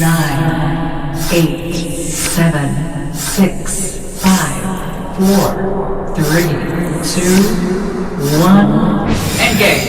9, 8, 7, 6, 5, 4, 3, 2, 1, engage!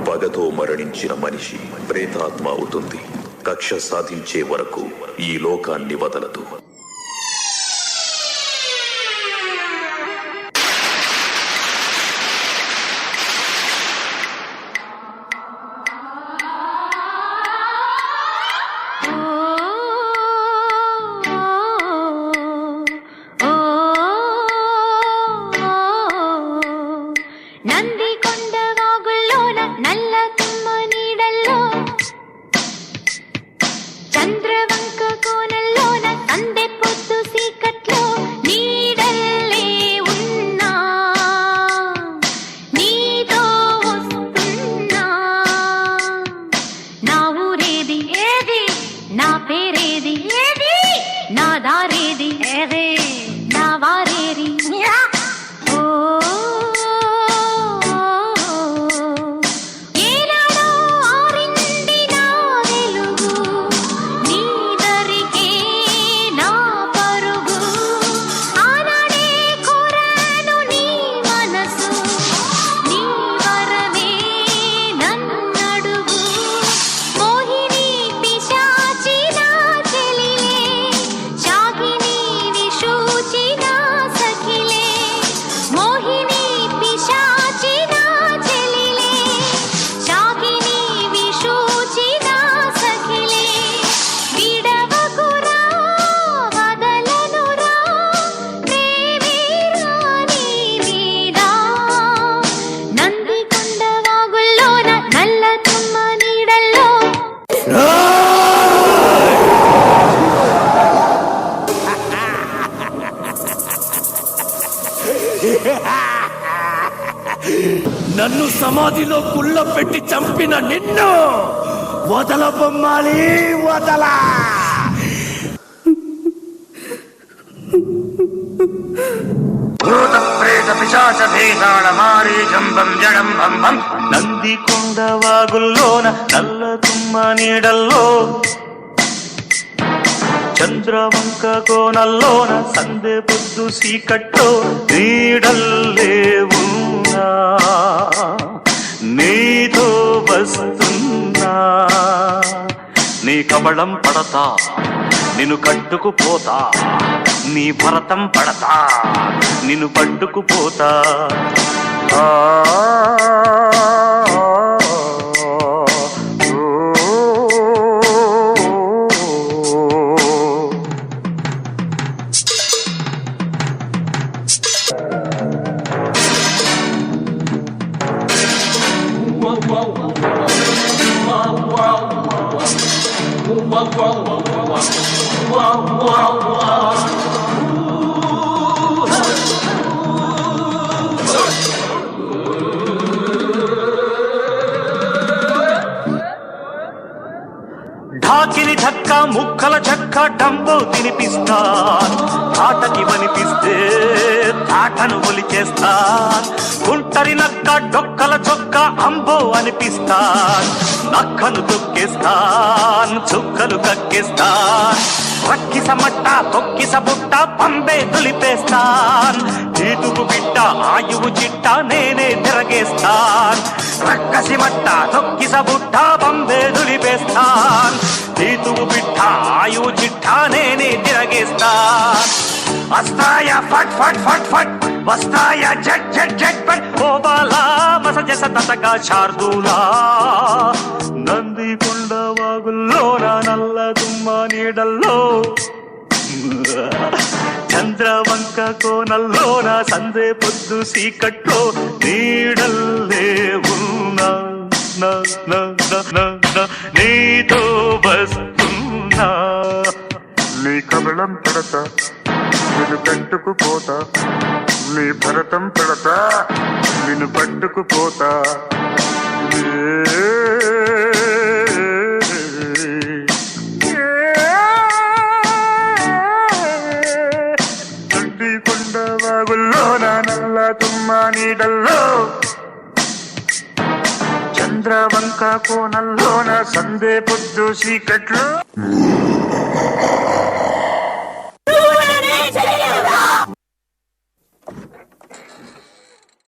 పగతో మరణించిన మనిషి ప్రేతాత్మ అవుతుంది. కక్ష సాధించే వరకు ఈ లోకాన్ని వదలదు. నన్ను సమాధిలో కుళ్ళ పెట్టి చంపిన నిన్ను వదల బొమ్మాలి, వదల. నందికొండ వాగుల్లోన నల్ల తుమ్మ నీడల్లో, చంద్రవంక కోనల్లోన సందె పొద్దు సీకట్టో నీడల్లే ఉన్నా, నీతో వస్తున్నా. నీ కబళం పడతా, నిన్ను కట్టుకుపోతా, నీ భరతం పడతా, నిన్ను పట్టుకుపోతా. ఢాకిని ధక్క ముక్కల చెక్క డంబో తినిపిస్తా, తాటకి వనిపిస్తే తాటను ఒలిచేస్తా. గుంటరి నక్క డొక్కల చొక్క అంబో అని తినిపిస్తాన్, నక్కను తొక్కిస్తాన్, చుక్కలు కక్కిస్తాన్, రక్కిసమట్ట తొక్కిస బుట్ట పంబే తులిపేస్తాన్, జీతుకు బిడ్డ ఆయువు చిట్ట నేనే తిరగేస్తాన్, రక్కసి మట్ట తొక్కిస బుట్ట పంబే తులిపేస్తాన్, జీతుకు బిడ్డ ఆయువు చిట్ట నేనే తిరగేస్తాన్. వస్తాయా ఫట్ ఫట్ ఫట్ ఫట్, వస్తాయా జట్ జట్ జట్ ఫట్, ఓ బాలా మసజస తతక శార్దూలా, నంది కొండ వాగుల్లోన నల్ల దుమ్మ నీడల్లో, చంద్రవంక కోనల్లోన సందే పొద్దు సీకట్లో నీడల్లే ఉన్నా, నీతో వస్తున్నా, నీ కబళం పెడతా నిన్ను కట్టుకుపోతా, నీ భరతం పెడతా నిన్ను పట్టుకుపోతా, నంది కొండ వాగుల్లో నా నల్ల తుమ్మ నీడల్లో, చంద్రవంక కోనల్లోన సందే పొద్దు చీకట్లో.